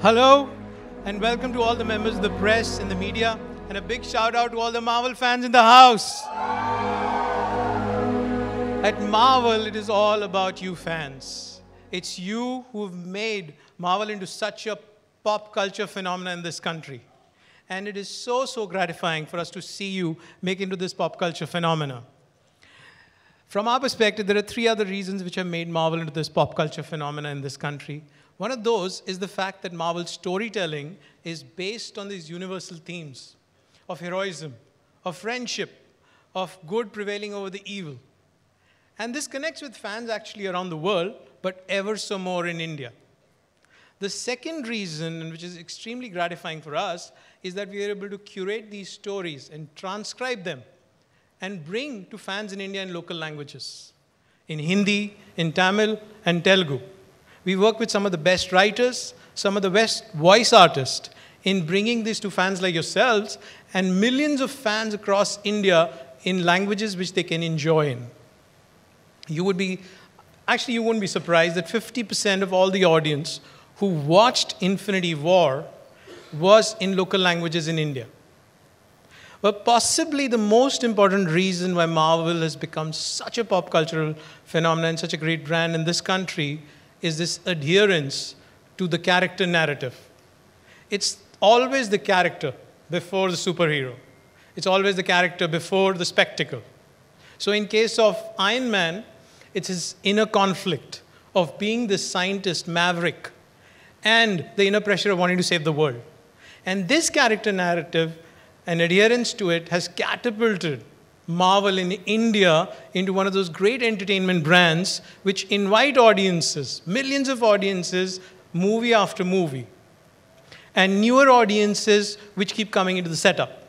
Hello, and welcome to all the members of the press and the media, and a big shout out to all the Marvel fans in the house. At Marvel, it is all about you fans. It's you who've made Marvel into such a pop culture phenomenon in this country. And it is so gratifying for us to see you make into this pop culture phenomena. From our perspective, there are three other reasons which have made Marvel into this pop culture phenomena in this country. One of those is the fact that Marvel's storytelling is based on these universal themes of heroism, of friendship, of good prevailing over the evil. And this connects with fans actually around the world, but ever so more in India. The second reason, and which is extremely gratifying for us, is that we are able to curate these stories and transcribe them and bring to fans in India in local languages, in Hindi, in Tamil, and Telugu. We work with some of the best writers, some of the best voice artists in bringing this to fans like yourselves and millions of fans across India in languages which they can enjoy in. You wouldn't be surprised that 50% of all the audience who watched Infinity War was in local languages in India. But possibly the most important reason why Marvel has become such a pop cultural phenomenon and such a great brand in this country is this adherence to the character narrative. It's always the character before the superhero. It's always the character before the spectacle. So in case of Iron Man, it's his inner conflict of being the scientist maverick and the inner pressure of wanting to save the world. And this character narrative and adherence to it has catapulted Marvel in India into one of those great entertainment brands which invite audiences, millions of audiences, movie after movie, and newer audiences which keep coming into the setup.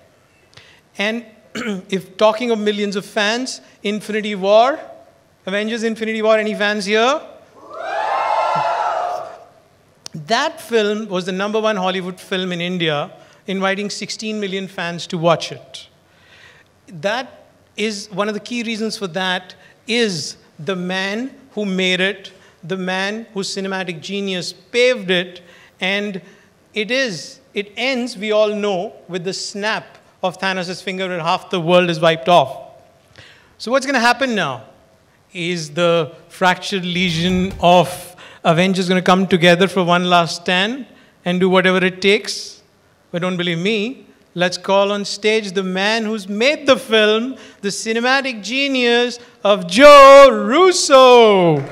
And if talking of millions of fans, Infinity War, Avengers Infinity War, any fans here? That film was the #1 Hollywood film in India, inviting 16 million fans to watch it. That is one of the key reasons for that is the man who made it, the man whose cinematic genius paved it, and it ends, we all know, with the snap of Thanos' finger where half the world is wiped off. So what's going to happen now? Is the fractured legion of Avengers going to come together for one last stand and do whatever it takes? But don't believe me. Let's call on stage the man who's made the film, the cinematic genius of Joe Russo.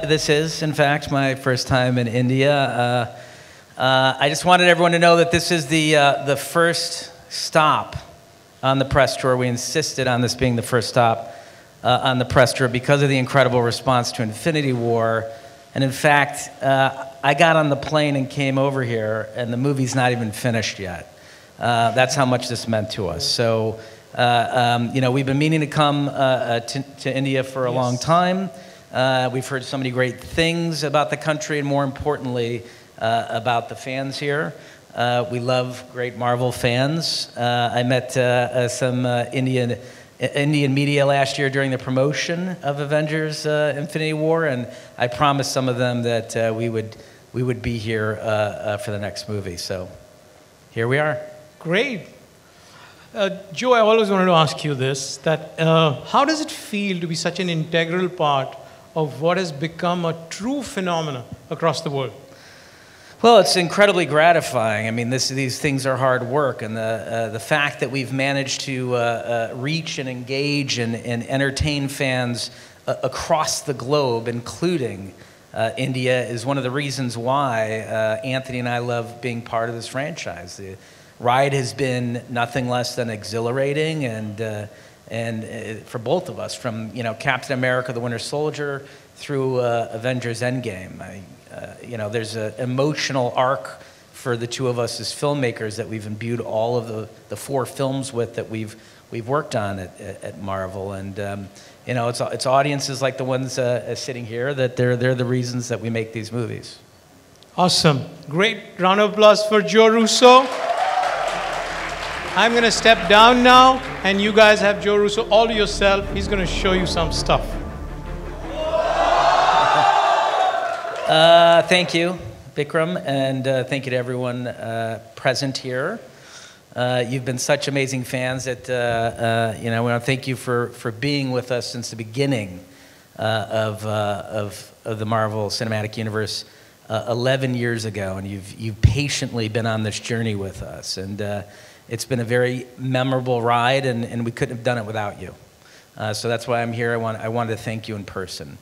This is, in fact, my first time in India. I just wanted everyone to know that this is the first stop on the press tour. We insisted on this being the first stop on the press tour because of the incredible response to Infinity War. And in fact, I got on the plane and came over here, and the movie's not even finished yet. That's how much this meant to us. So, we've been meaning to come to India for a long time. We've heard so many great things about the country, and more importantly, about the fans here. We love great Marvel fans. I met some Indian media last year during the promotion of Avengers Infinity War, and I promised some of them that we would be here for the next movie. So here we are. Great. Joe, I always wanted to ask you this, that how does it feel to be such an integral part of what has become a true phenomenon across the world? Well, it's incredibly gratifying. I mean, these things are hard work, and the fact that we've managed to reach and engage and entertain fans across the globe, including India, is one of the reasons why Anthony and I love being part of this franchise. The ride has been nothing less than exhilarating, and for both of us, from Captain America: The Winter Soldier through Avengers Endgame. There's an emotional arc for the two of us as filmmakers that we've imbued all of the 4 films with that we've worked on at Marvel, and it's audiences like the ones sitting here that they're the reasons that we make these movies. Awesome. Great round of applause for Joe Russo. I'm going to step down now, and you guys have Joe Russo all to yourself. He's going to show you some stuff. Thank you, Bikram, and thank you to everyone present here. You've been such amazing fans that I want to thank you for being with us since the beginning of the Marvel Cinematic Universe 11 years ago, and you've patiently been on this journey with us, and it's been a very memorable ride, and we couldn't have done it without you. So that's why I'm here. I wanted to thank you in person.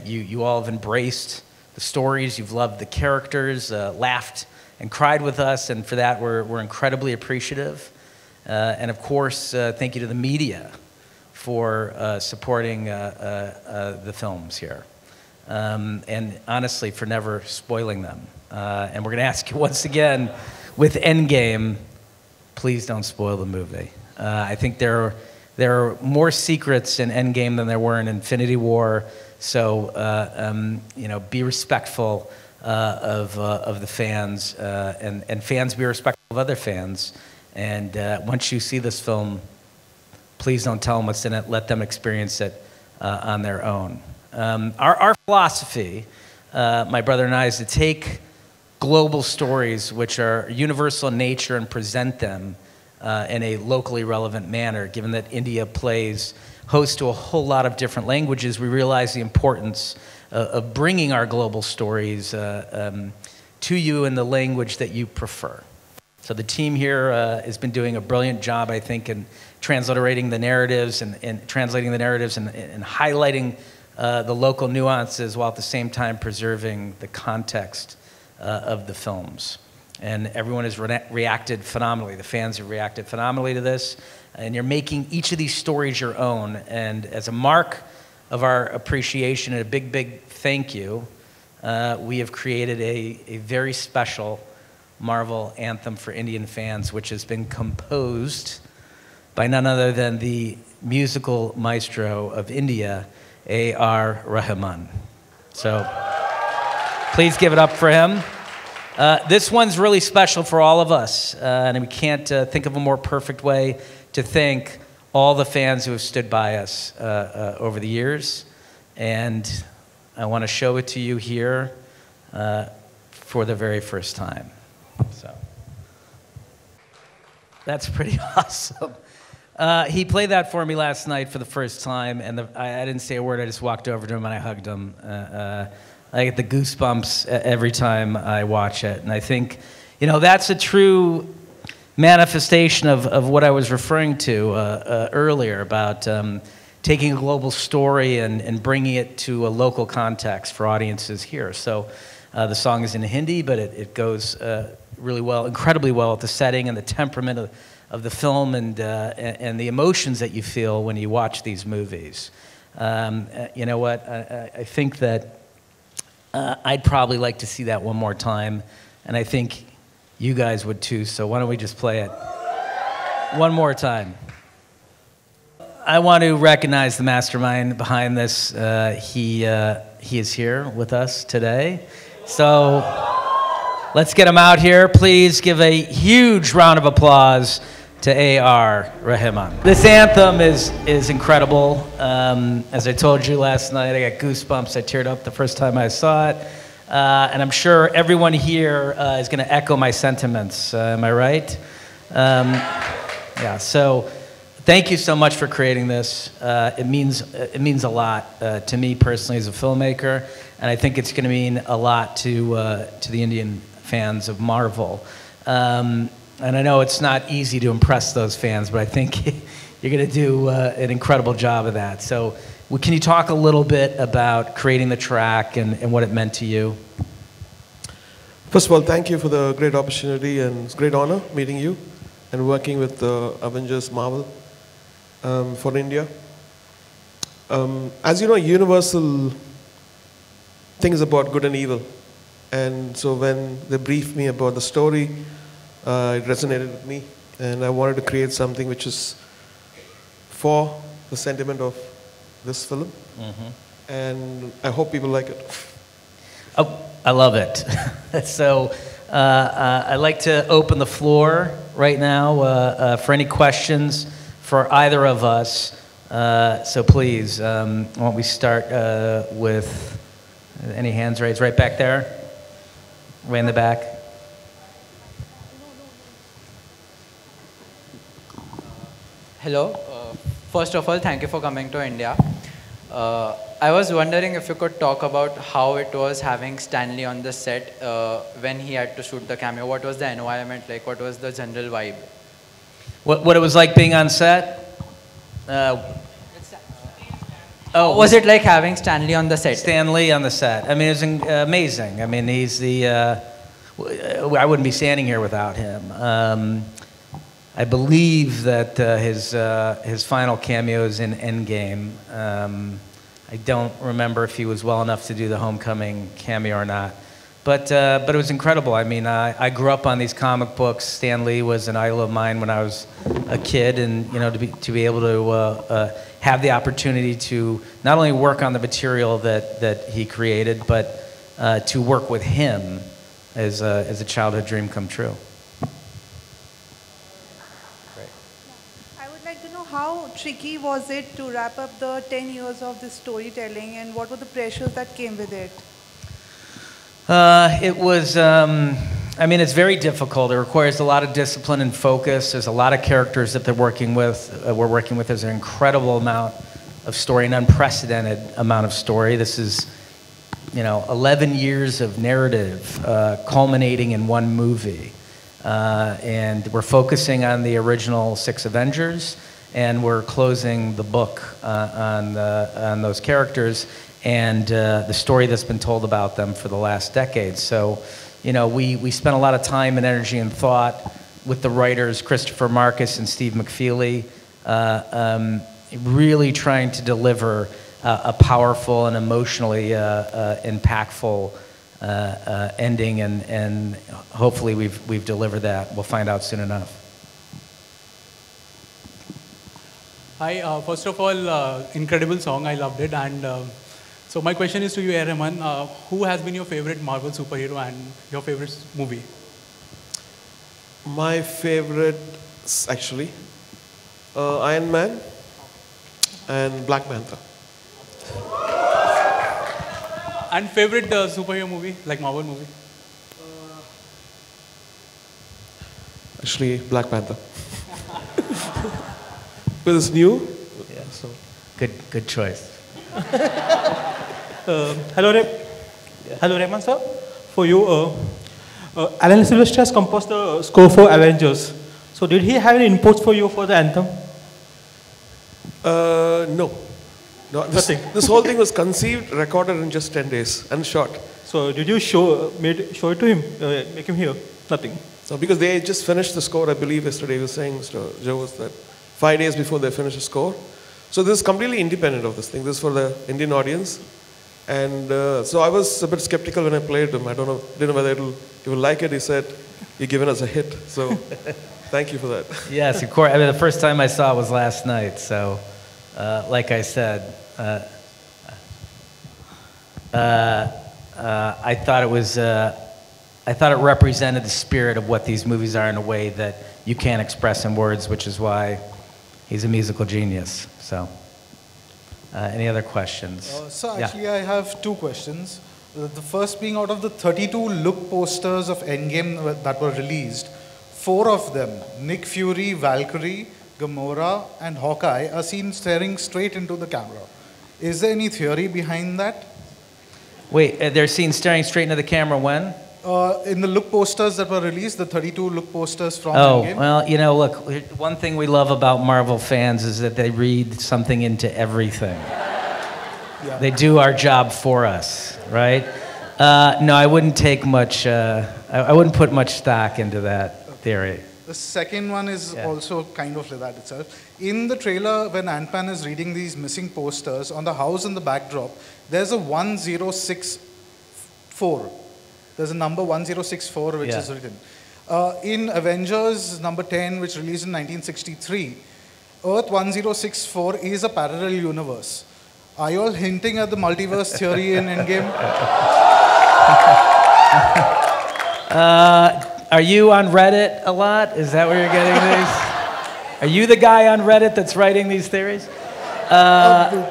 You all have embraced the stories, you've loved the characters, laughed and cried with us, and for that we're incredibly appreciative. And of course, thank you to the media for supporting the films here. And honestly, for never spoiling them. And we're going to ask you once again, with Endgame, please don't spoil the movie. I think there are more secrets in Endgame than there were in Infinity War. So be respectful of the fans, and fans be respectful of other fans. And once you see this film, please don't tell them what's in it. Let them experience it on their own. Our philosophy, my brother and I, is to take global stories which are universal in nature and present them in a locally relevant manner. Given that India plays host to a whole lot of different languages, we realize the importance of bringing our global stories to you in the language that you prefer. So the team here has been doing a brilliant job, I think, in translating the narratives and highlighting the local nuances while at the same time preserving the context of the films. And everyone has reacted phenomenally. The fans have reacted phenomenally to this. And you're making each of these stories your own. And as a mark of our appreciation and a big, big thank you, we have created a very special Marvel anthem for Indian fans, which has been composed by none other than the musical maestro of India, A.R. Rahman. So please give it up for him. This one's really special for all of us, and we can't think of a more perfect way to thank all the fans who have stood by us over the years. And I want to show it to you here for the very first time. So that's pretty awesome. He played that for me last night for the first time, and I didn't say a word. I just walked over to him and I hugged him. I get the goosebumps every time I watch it. And I think, that's a true manifestation of what I was referring to earlier about taking a global story and bringing it to a local context for audiences here. So the song is in Hindi, but it goes really well, incredibly well with the setting and the temperament of the film and the emotions that you feel when you watch these movies. You know what? I think that I'd probably like to see that one more time, and I think you guys would too, so why don't we just play it one more time. I want to recognize the mastermind behind this. He is here with us today, so let's get him out here. Please give a huge round of applause to A.R. Rahman. This anthem is incredible. As I told you last night, I got goosebumps. I teared up the first time I saw it. And I'm sure everyone here is going to echo my sentiments. Am I right? Yeah, so thank you so much for creating this. It means a lot to me personally as a filmmaker, and I think it's going to mean a lot to the Indian fans of Marvel. And I know it's not easy to impress those fans, but I think you're going to do an incredible job of that. So can you talk a little bit about creating the track and what it meant to you? First of all, thank you for the great opportunity, and it's a great honor meeting you and working with the Avengers Marvel for India. As you know, Universal thinks about good and evil. And so when they briefed me about the story, it resonated with me, and I wanted to create something which is for the sentiment of this film, and I hope people like it. I love it. So I'd like to open the floor right now for any questions for either of us. So please, why don't we start with any hands raised right back there? Way in the back. Hello. First of all, thank you for coming to India. I was wondering if you could talk about how it was having Stanley on the set when he had to shoot the cameo. What was the environment like? What was the general vibe? What it was like being on set? Was it like having Stanley on the set? Stan Lee on the set. I mean, it was amazing. I mean, he's the. I wouldn't be standing here without him. I believe that his final cameo is in Endgame. I don't remember if he was well enough to do the Homecoming cameo or not, but it was incredible. I mean, I grew up on these comic books. Stan Lee was an idol of mine when I was a kid, and to be able to have the opportunity to not only work on the material that he created, but to work with him is a childhood dream come true. How tricky was it to wrap up the 10 years of this storytelling, and what were the pressures that came with it? It was, I mean, it's very difficult. It requires a lot of discipline and focus. There's a lot of characters that we're working with. There's an incredible amount of story, an unprecedented amount of story. This is, 11 years of narrative culminating in one movie. And we're focusing on the original 6 Avengers. And we're closing the book on those characters and the story that's been told about them for the last decade. So, we spent a lot of time and energy and thought with the writers Christopher Marcus and Steve McFeely, really trying to deliver a powerful and emotionally impactful ending, and hopefully we've delivered that. We'll find out soon enough. Hi, first of all, incredible song, I loved it. And so my question is to you, Rahman, who has been your favorite Marvel superhero and your favorite movie? My favorite, actually, Iron Man and Black Panther. And favorite superhero movie, like Marvel movie? Actually, Black Panther. Because it's new. Yeah. So good choice. Hello, Rahman sir. For you, Alan Silvestri has composed the score for Avengers. So did he have any inputs for you for the anthem? No. This whole thing was conceived, recorded in just 10 days and shot. So did you show it to him, make him hear? Nothing. So because they just finished the score, I believe yesterday he was saying, Mr. Joe, was that 5 days before they finished the score. So this is completely independent of this thing. This is for the Indian audience. And so I was a bit skeptical when I played him. I didn't know whether he will like it. He said, you've given us a hit. So thank you for that. Yes, of course. I mean, the first time I saw it was last night. So like I said, I thought it represented the spirit of what these movies are in a way that you can't express in words, which is why he's a musical genius. So, any other questions? So actually, I have 2 questions. The first being, out of the 32 look posters of Endgame that were released, 4 of them, Nick Fury, Valkyrie, Gamora, and Hawkeye, are seen staring straight into the camera. Is there any theory behind that? Wait, they're seen staring straight into the camera when? In the look posters that were released, the 32 look posters from Endgame. Well, look, one thing we love about Marvel fans is that they read something into everything. Yeah. They do our job for us, right? No, I wouldn't take much, I wouldn't put much stock into that theory. The second one is also kind of like that itself. In the trailer, when Ant-Man is reading these missing posters, on the house in the backdrop, there's a 1064. There's a number 1064 which is written. In Avengers number 10, which released in 1963, Earth 1064 is a parallel universe. Are you all hinting at the multiverse theory in Endgame? Are you on Reddit a lot? Is that where you're getting these? Are you the guy on Reddit that's writing these theories? I'm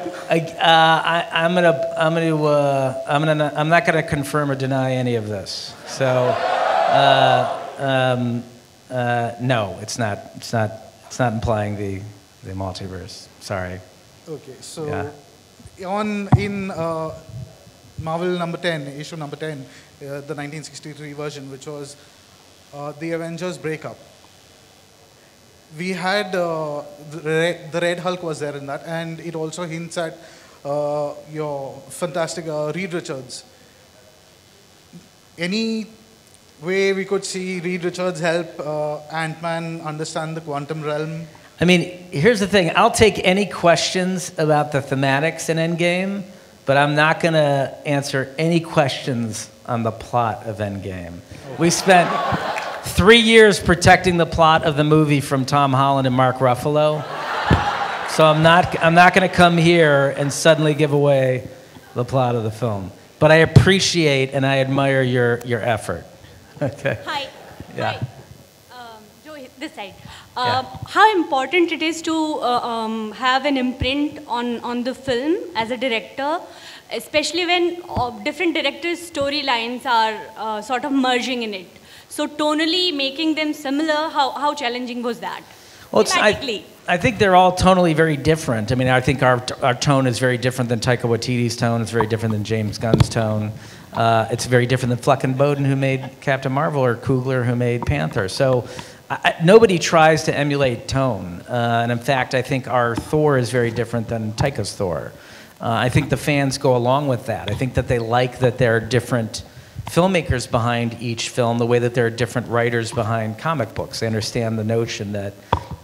not gonna confirm or deny any of this. So, no, it's not implying the multiverse. Sorry. Okay, so Yeah. in Marvel number 10, issue number 10, the 1963 version, which was the Avengers breakup. We had the Red Hulk was there in that, and it also hints at your fantastic Reed Richards. Any way we could see Reed Richards help Ant-Man understand the quantum realm? I mean, here's the thing. I'll take any questions about the thematics in Endgame, but I'm not going to answer any questions on the plot of Endgame. We spent 3 years protecting the plot of the movie from Tom Holland and Mark Ruffalo. So I'm not going to come here and suddenly give away the plot of the film. But I appreciate and I admire your effort. Okay. Hi. Yeah. Hi. Joe, this side. Yeah. How important it is to have an imprint on the film as a director, especially when different directors' storylines are sort of merging in it. So tonally making them similar, how challenging was that? Well, I think they're all tonally very different. I mean, I think our tone is very different than Taika Waititi's tone. It's very different than James Gunn's tone. It's very different than Fleck and Bowden, who made Captain Marvel, or Coogler, who made Panther. So nobody tries to emulate tone. And in fact, I think our Thor is very different than Taika's Thor. I think the fans go along with that. I think that they like that there are different filmmakers behind each film, the way that there are different writers behind comic books. They understand the notion that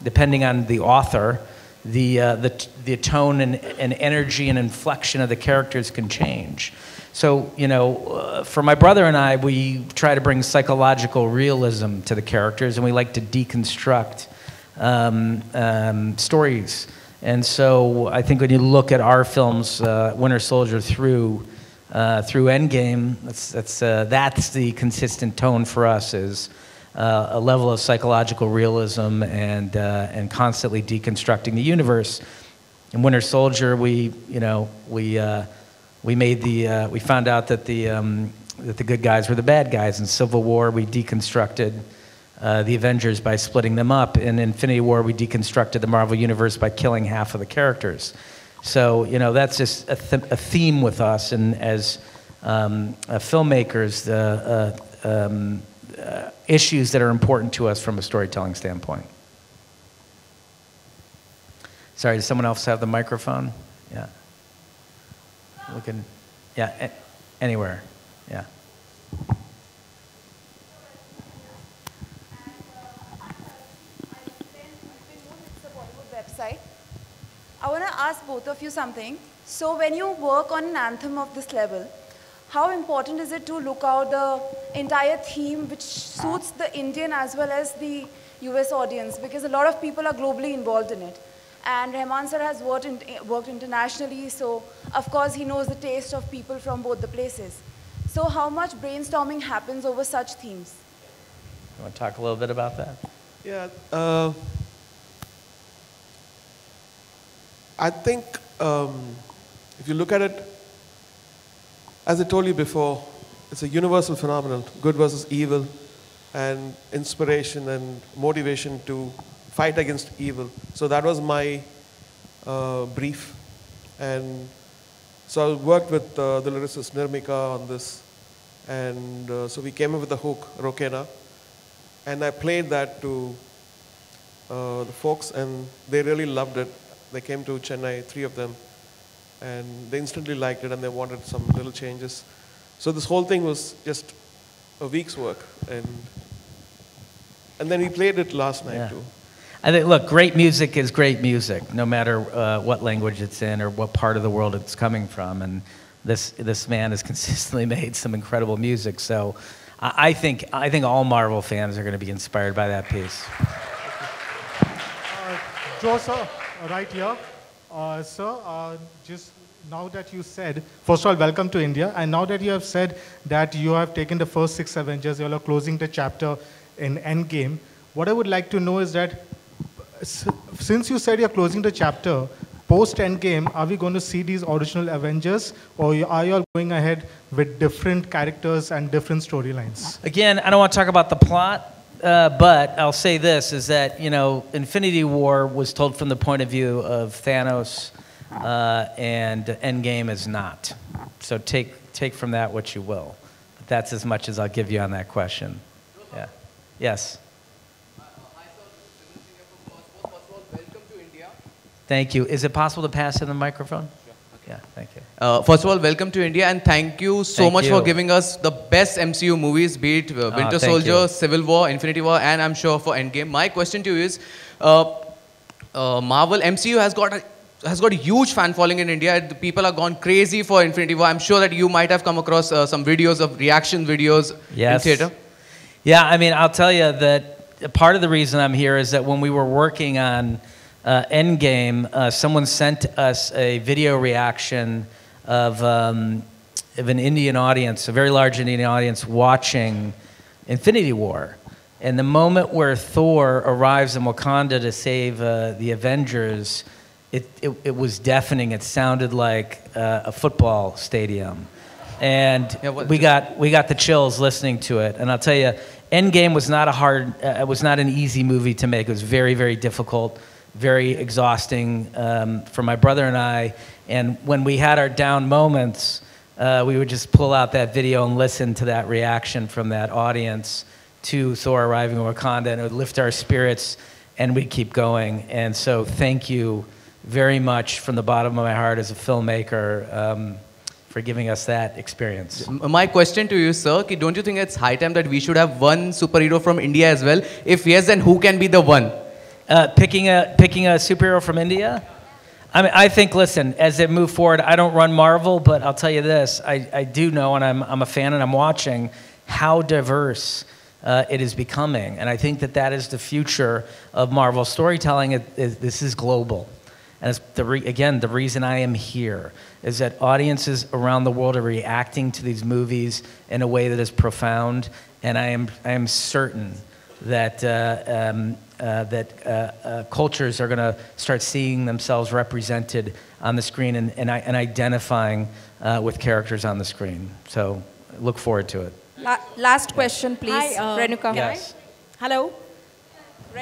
depending on the author, the tone and energy and inflection of the characters can change. So, you know, for my brother and I, we try to bring psychological realism to the characters, and we like to deconstruct stories. And so I think when you look at our films, Winter Soldier through Endgame, that's the consistent tone for us, is a level of psychological realism and constantly deconstructing the universe. In Winter Soldier, we found out that the good guys were the bad guys. In Civil War, we deconstructed the Avengers by splitting them up. In Infinity War, we deconstructed the Marvel Universe by killing half of the characters. So, you know, that's just a theme with us, and as filmmakers, the issues that are important to us from a storytelling standpoint. Sorry, does someone else have the microphone? Yeah. We can, yeah, anywhere, yeah. Website. I want to ask both of you something. So when you work on an anthem of this level, how important is it to look out the entire theme which suits the Indian as well as the US audience? Because a lot of people are globally involved in it. And Rahman sir has worked internationally, so of course he knows the taste of people from both the places. So how much brainstorming happens over such themes? You want to talk a little bit about that? Yeah. I think if you look at it, as I told you before, it's a universal phenomenon, good versus evil, and inspiration and motivation to fight against evil. So that was my brief. And so I worked with the lyricist Nirmika on this. And so we came up with the hook, Rokena. And I played that to the folks, and they really loved it. They came to Chennai, 3 of them, and they instantly liked it, and they wanted some little changes. So this whole thing was just a week's work, and then we played it last night too. I think, look, great music is great music, no matter what language it's in or what part of the world it's coming from. And this man has consistently made some incredible music. So I think all Marvel fans are going to be inspired by that piece. Joe, sir, right here. Sir, just now that you said, first of all, welcome to India, and now that you have said that you have taken the first 6 Avengers, you are closing the chapter in Endgame, what I would like to know is that since you said you're closing the chapter, post Endgame, are we going to see these original Avengers, or are you all going ahead with different characters and different storylines? Again, I don't want to talk about the plot, but I'll say this, is that, you know, Infinity War was told from the point of view of Thanos, and Endgame is not. So take from that what you will. But that's as much as I'll give you on that question. Yeah. Yes. Thank you. Is it possible to pass in the microphone? Sure. Okay. Yeah, thank you. First of all, welcome to India, and thank you so much for giving us the best MCU movies, be it Winter Soldier, Civil War, Infinity War, and I'm sure for Endgame. My question to you is, Marvel MCU has got a huge fan following in India. The people have gone crazy for Infinity War. I'm sure that you might have come across some videos of reaction videos in theater. Yeah, I mean, I'll tell you that part of the reason I'm here is that when we were working on Endgame, someone sent us a video reaction of an Indian audience, a very large Indian audience, watching Infinity War. And the moment where Thor arrives in Wakanda to save the Avengers, it was deafening. It sounded like a football stadium. And we got the chills listening to it. And I'll tell you, Endgame was not it was not an easy movie to make. It was very, very difficult, very exhausting for my brother and I. And when we had our down moments, we would just pull out that video and listen to that reaction from that audience to Thor arriving in Wakanda, and it would lift our spirits, and we'd keep going. And so thank you very much from the bottom of my heart as a filmmaker for giving us that experience. My question to you, sir, don't you think it's high time that we should have one superhero from India as well? If yes, then who can be the one? Picking a superhero from India? I mean, I think, listen, as it move forward, I don't run Marvel, but I'll tell you this, I do know, and I'm a fan and I'm watching, how diverse it is becoming. And I think that is the future of Marvel storytelling. This is global. And it's again, the reason I am here is that audiences around the world are reacting to these movies in a way that is profound. And I am certain that cultures are going to start seeing themselves represented on the screen and identifying with characters on the screen. So look forward to it. Last question, please. Hi, Renuka. Yes. Hello?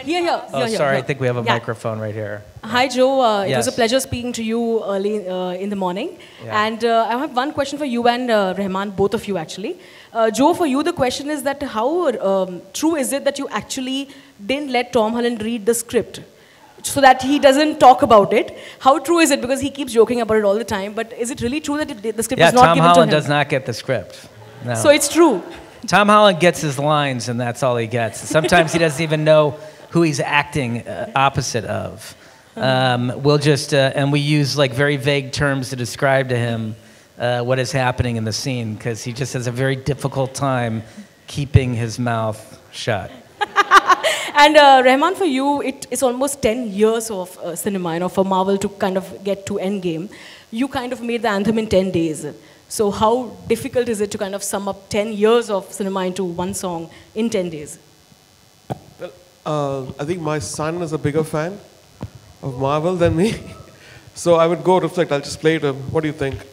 Here. Oh, sorry, I think we have a microphone right here. Hi, Joe. It was a Yes. pleasure speaking to you early in the morning. Yeah. And I have one question for you and Rahman, both of you actually. Joe, for you, the question is that how true is it that you actually didn't let Tom Holland read the script so that he doesn't talk about it? How true is it? Because he keeps joking about it all the time. But is it really true that the script was not Tom given Holland to him? does not get the script. No. So it's true. Tom Holland gets his lines, and that's all he gets. Sometimes he doesn't even know who he's acting opposite of. We'll just, and we use like very vague terms to describe to him what is happening in the scene, because he just has a very difficult time keeping his mouth shut. And Rahman, for you, it's almost 10 years of cinema, for Marvel to kind of get to Endgame. You kind of made the anthem in 10 days. So how difficult is it to kind of sum up 10 years of cinema into one song in 10 days? Well, I think my son is a bigger fan of Marvel than me. So I would go reflect. I'll just play to him. What do you think?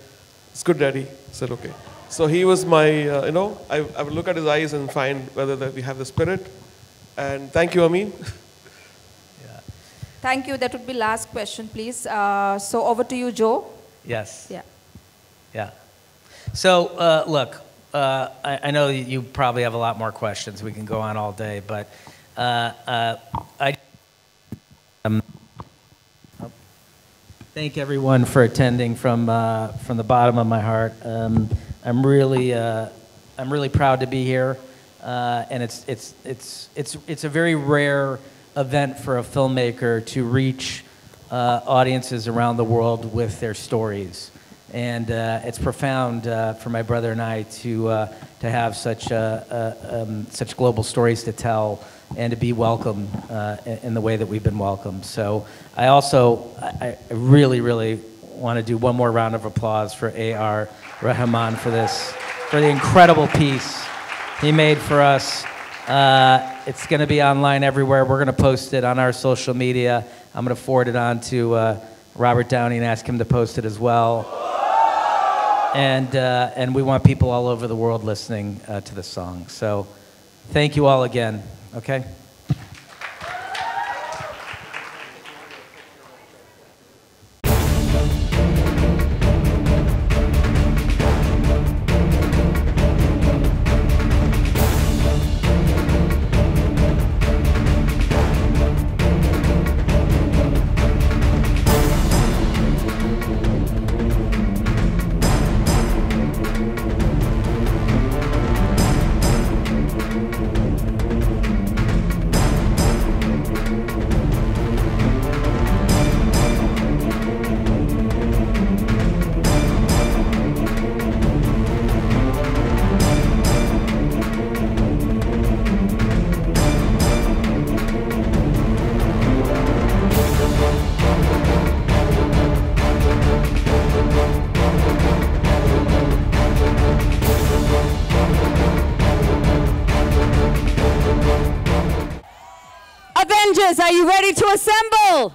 It's good, Daddy. I said, okay. So he was my, I would look at his eyes and find whether that we have the spirit. And thank you, Amin. Thank you. That would be last question, please. So over to you, Joe. Yes. Yeah. Yeah. So, look, I know you probably have a lot more questions. We can go on all day, but I thank everyone for attending from the bottom of my heart. I'm really proud to be here, and it's a very rare event for a filmmaker to reach audiences around the world with their stories. And it's profound for my brother and I to have such global stories to tell and to be welcome in the way that we've been welcomed. So I really want to do one more round of applause for A.R. Rahman for the incredible piece he made for us. It's going to be online everywhere. We're going to post it on our social media. I'm going to forward it on to Robert Downey and ask him to post it as well. And we want people all over the world listening to the song. So thank you all again, okay? Are you ready to assemble?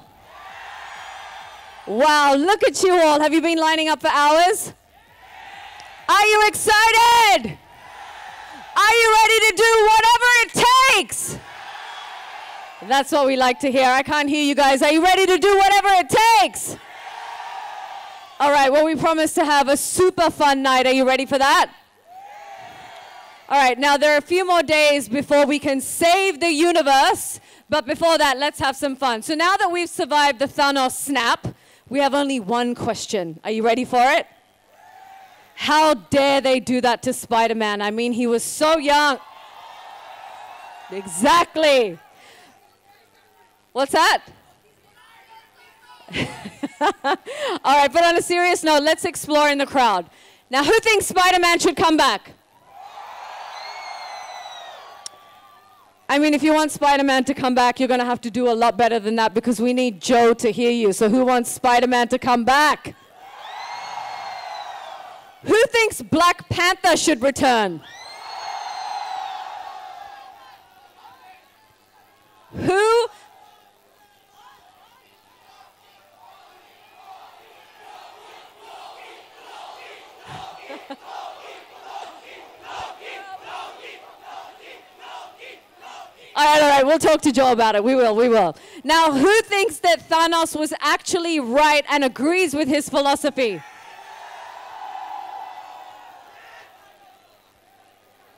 Wow, look at you all. Have you been lining up for hours? Are you excited? Are you ready to do whatever it takes? That's what we like to hear. I can't hear you guys. Are you ready to do whatever it takes? All right, well, we promised to have a super fun night. Are you ready for that? All right, now there are a few more days before we can save the universe. But before that, let's have some fun. So now that we've survived the Thanos snap, we have only one question. Are you ready for it? How dare they do that to Spider-Man? I mean, he was so young. Exactly. What's that? All right, but on a serious note, let's explore in the crowd. Now, who thinks Spider-Man should come back? I mean, if you want Spider-Man to come back, you're going to have to do a lot better than that because we need Joe to hear you. So who wants Spider-Man to come back? Who thinks Black Panther should return? Who? All right, we'll talk to Joe about it. We will. Now, who thinks that Thanos was actually right and agrees with his philosophy?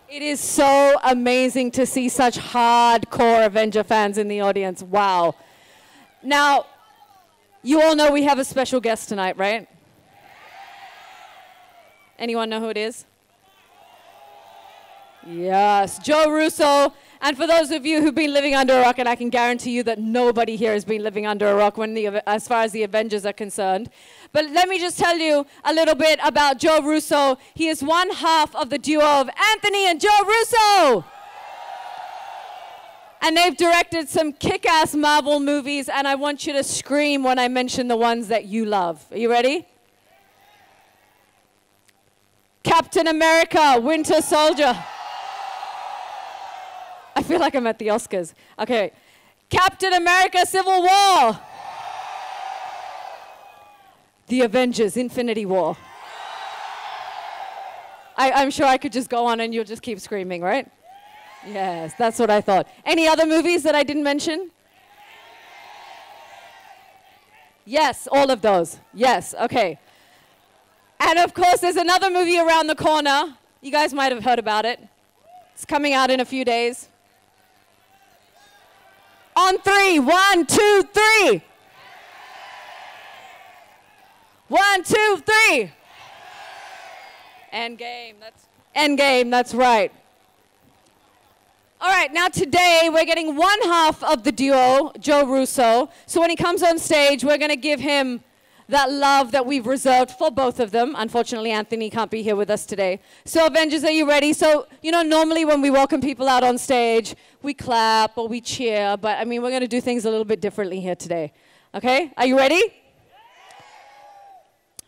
It is so amazing to see such hardcore Avenger fans in the audience. Wow. Now, you all know we have a special guest tonight, right? Anyone know who it is? Yes, Joe Russo. And for those of you who've been living under a rock, and I can guarantee you that nobody here has been living under a rock as far as the Avengers are concerned. But let me just tell you a little bit about Joe Russo. He is one half of the duo of Anthony and Joe Russo. And they've directed some kick-ass Marvel movies, and I want you to scream when I mention the ones that you love. Are you ready? Captain America, Winter Soldier. I feel like I'm at the Oscars. Okay. Captain America, Civil War. The Avengers, Infinity War. I'm sure I could just go on and you'll just keep screaming, right? Yes, that's what I thought. Any other movies that I didn't mention? Yes, all of those. Yes, okay. And of course, there's another movie around the corner. You guys might have heard about it. It's coming out in a few days. On three. 1, 2, 3. 1, 2, 3. Endgame, that's right. All right, now today we're getting one half of the duo, Joe Russo. So when he comes on stage, we're going to give him that love that we've reserved for both of them. Unfortunately, Anthony can't be here with us today. So Avengers, are you ready? So, you know, normally when we welcome people out on stage, we clap or we cheer, but I mean, we're going to do things a little bit differently here today. Okay? Are you ready?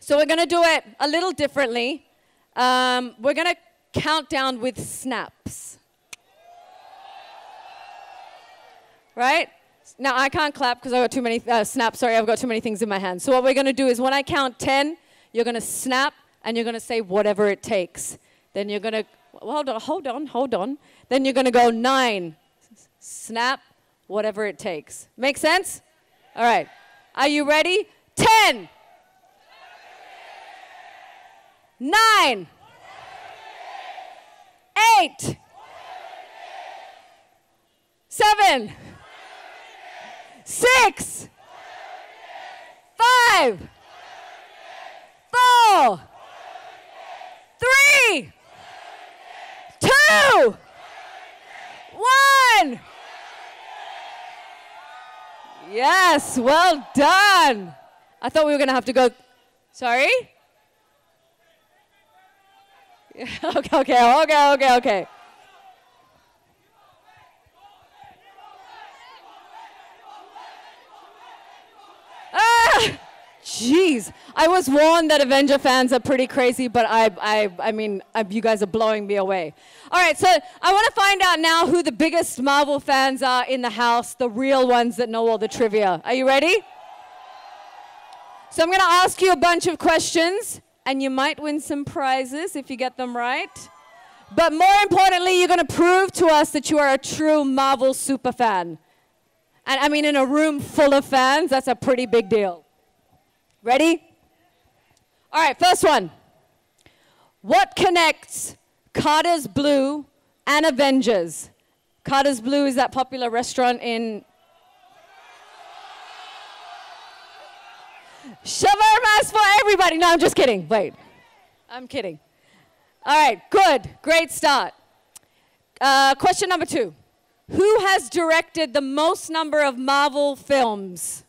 So we're going to do it a little differently. We're going to count down with snaps. Right? Now, I can't clap because I've got too many snaps. Sorry, I've got too many things in my hand. So what we're going to do is when I count 10, you're going to snap and you're going to say whatever it takes. Then you're going to, hold on. Then you're going to go 9, snap, whatever it takes. Make sense? All right. Are you ready? 10, 9, 8, 7, 6, 5, 4, 3, 2, 1. Yes, well done. I thought we were going to have to go. Sorry? Okay. Jeez, I was warned that Avenger fans are pretty crazy, but I mean, you guys are blowing me away. All right, so I want to find out now who the biggest Marvel fans are in the house, the real ones that know all the trivia. Are you ready? So I'm going to ask you a bunch of questions, and you might win some prizes if you get them right. But more importantly, you're going to prove to us that you are a true Marvel super fan. And I mean, in a room full of fans, that's a pretty big deal. Ready? All right, first one. What connects Carter's Blue and Avengers? Carter's Blue is that popular restaurant in... Shawarmas for everybody. No, I'm just kidding. Wait. I'm kidding. All right, good. Great start. Question number 2. Who has directed the most number of Marvel films?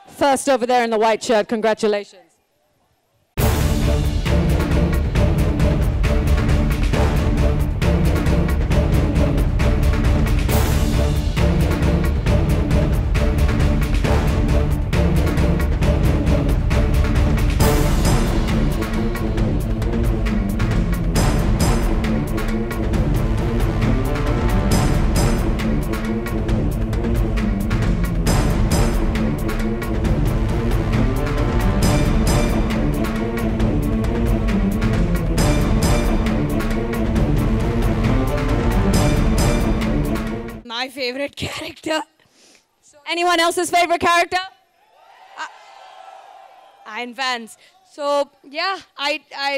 First over there in the white shirt, congratulations. My favorite character. Anyone else's favorite character? Iron fans. So yeah,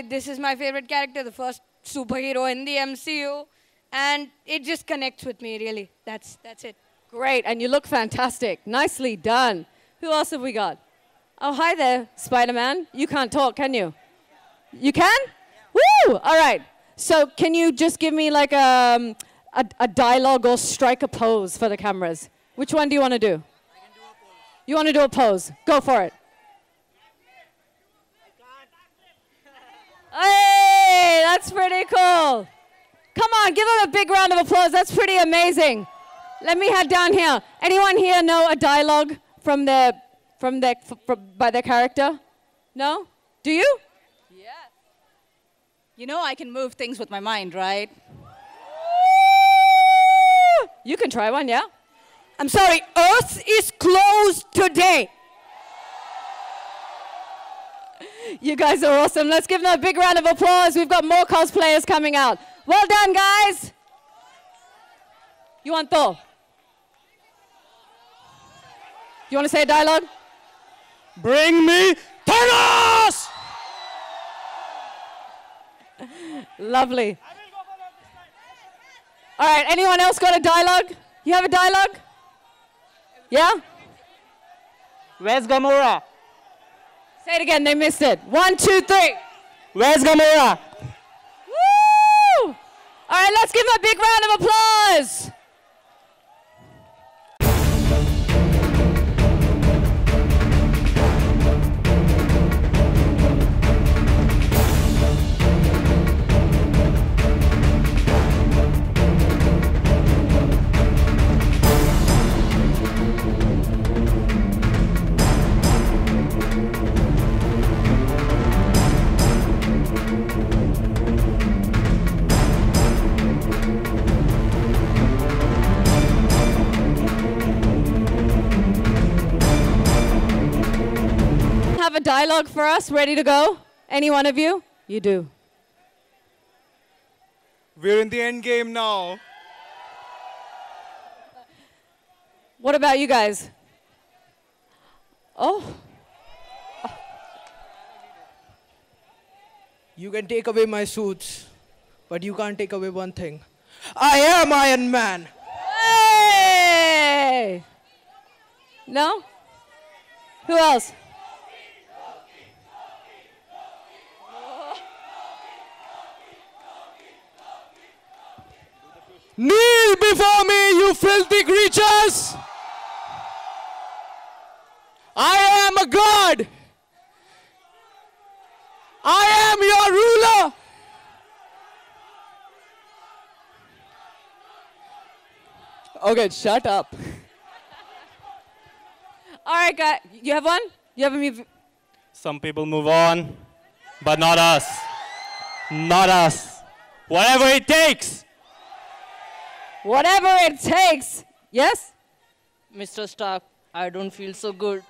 this is my favorite character, the first superhero in the MCU, and it just connects with me really. That's it. Great, and you look fantastic. Nicely done. Who else have we got? Oh, hi there, Spider-Man. You can't talk, can you? You can? Woo! All right. So can you just give me like a dialogue or strike a pose for the cameras? Which one do you want to do? I can do a pose. You want to do a pose? Go for it. Hey, that's pretty cool. Come on, give them a big round of applause. That's pretty amazing. Let me head down here. Anyone here know a dialogue by their character? No? Do you? Yeah. You know I can move things with my mind, right? You can try one, yeah? I'm sorry, Earth is closed today. You guys are awesome. Let's give them a big round of applause. We've got more cosplayers coming out. Well done, guys. You want Thor? You want to say a dialogue? Bring me Thanos! Lovely. All right, anyone else got a dialogue? You have a dialogue? Yeah? Where's Gamora? Say it again, they missed it. 1, 2, 3. Where's Gamora? Woo! All right, let's give them a big round of applause. dialogue for us? Ready to go? Any one of you? You do. We're in the end game now. What about you guys? Oh. You can take away my suits, but you can't take away one thing. I am Iron Man. Hey! No? Who else? Kneel before me, you filthy creatures! I am a god! I am your ruler! Okay, shut up. All right, guys. You have one? You have a movie? Some people move on, but not us. Not us. Whatever it takes. Whatever it takes. Yes? Mr. Stark, I don't feel so good.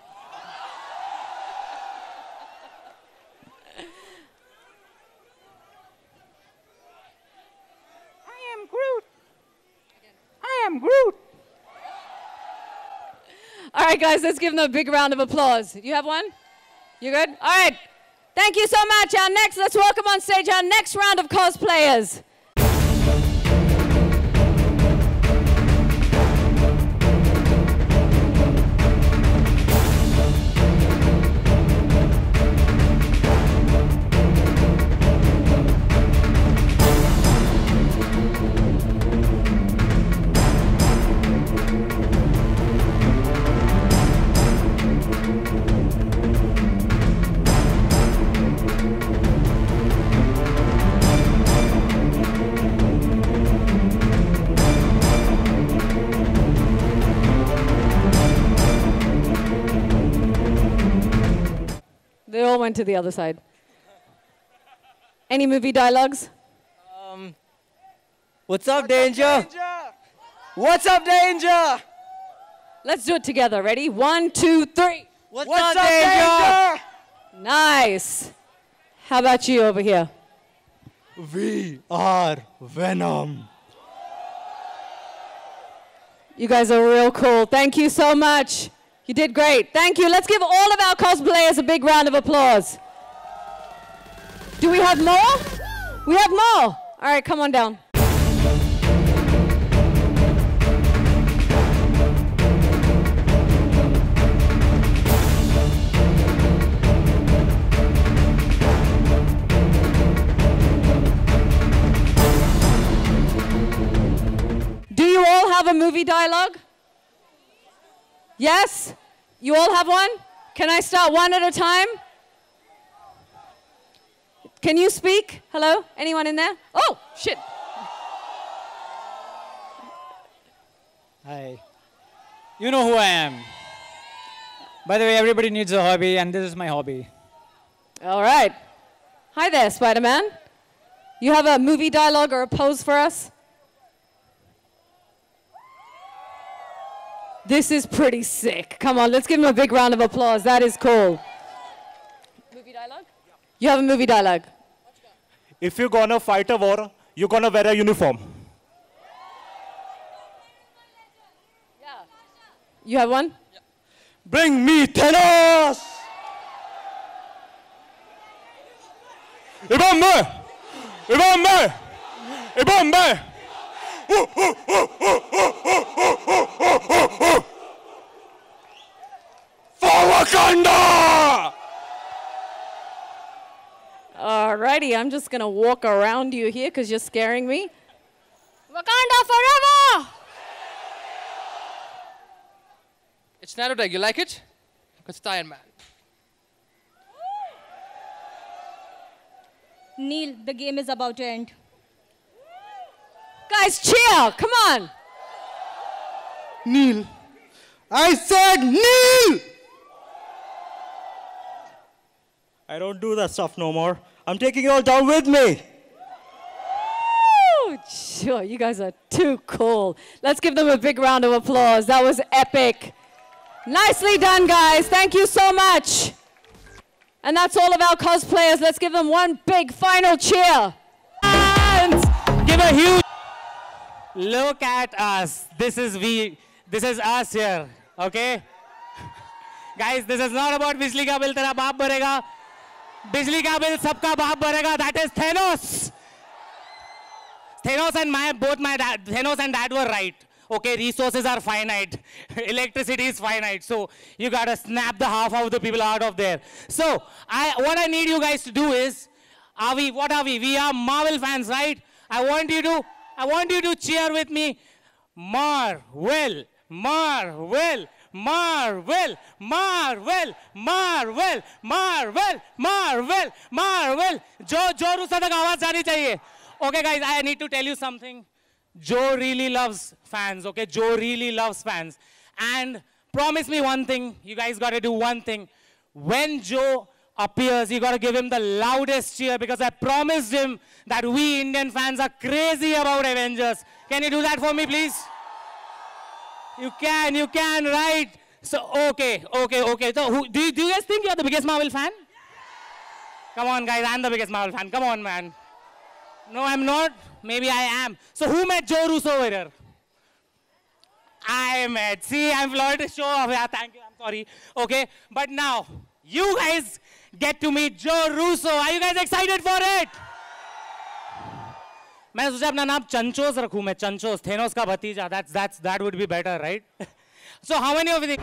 I am Groot. I am Groot. All right, guys, let's give them a big round of applause. You have one? You good? All right. Thank you so much. Let's welcome on stage our next round of cosplayers. They all went to the other side. Any movie dialogues? What's up, Danger? What's up, Danger? Let's do it together. Ready? 1, 2, 3. What's up, Danger? Nice. How about you over here? We are Venom. You guys are real cool. Thank you so much. You did great. Thank you. Let's give all of our cosplayers a big round of applause. Do we have more? We have more. All right, come on down. Do you all have a movie dialogue? Yes? You all have one? Can I start one at a time? Can you speak? Hello? Anyone in there? Oh, shit. Hi. You know who I am. By the way, everybody needs a hobby, and this is my hobby. All right. Hi there, Spider-Man. You have a movie dialogue or a pose for us? This is pretty sick. Come on, let's give him a big round of applause. That is cool. Movie dialogue? You have a movie dialogue. If you're gonna fight a war, you're gonna wear a uniform. You have one? Bring me Thanos! Ibombe! Ibombe! Ibombe! For Wakanda! Alrighty, I'm just gonna walk around you here because you're scaring me. Wakanda forever! It's nanotech. You like it? Because it's Iron Man. Neil, the game is about to end. Guys, cheer! Come on! Neil. I said Neil! I don't do that stuff no more. I'm taking you all down with me. Woo! Sure, you guys are too cool. Let's give them a big round of applause. That was epic. Nicely done, guys. Thank you so much. And that's all of our cosplayers. Let's give them one big final cheer. And Give a huge... Look at us. This is us here, okay? Guys, this is not about Bijli ka bill tera baap bharega. Bijli ka bill sabka baap bharega. That is Thanos. Thanos and dad were right. Okay, resources are finite. Electricity is finite. So you gotta snap the half of the people out of there. So what I need you guys to do is, what are we? We are Marvel fans, right? I want you to cheer with me. Marvel, Marvel, Marvel, Marvel, Marvel, Marvel, Marvel, Marvel. Jo Russo tak awaaz jaani chahiye. Okay guys, I need to tell you something. Joe really loves fans, okay? Joe really loves fans. And promise me one thing, you guys gotta do one thing. When Joe appears, you gotta give him the loudest cheer because I promised him that we Indian fans are crazy about Avengers. Can you do that for me, please? You can, right? So, okay. So, do you guys think you're the biggest Marvel fan? Come on, guys, I'm the biggest Marvel fan. Come on, man. No, I'm not. Maybe I am. So who met Joe Russo over here? I met. See, I'm floored to show off. Yeah, thank you. I'm sorry. Okay, but now you guys get to meet Joe Russo. Are you guys excited for it? मैं सोचा अपना नाम चंचोस रखूं मैं चंचोस Thanos का भतीजा. That would be better, right? So how many of you think?